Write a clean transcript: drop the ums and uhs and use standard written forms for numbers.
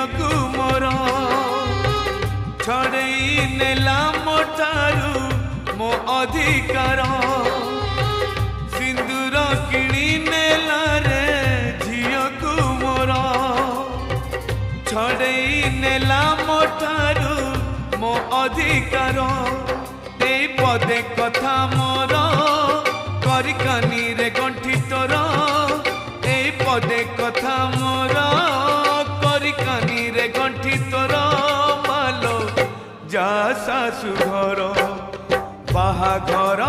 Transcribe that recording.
झीलकु मोर छड़ई नेला मोठारू मो अधिकार सिंदूर किणी नेला रे झीलकु मोर छड़ई नेला मोठारू मो अधिकार ए पदे कथा मोर करिकानी रे गंठी तोर ए पदे कथा मोर करिकानी रे गंठी तोर मालो जा सासु घर बाहा घर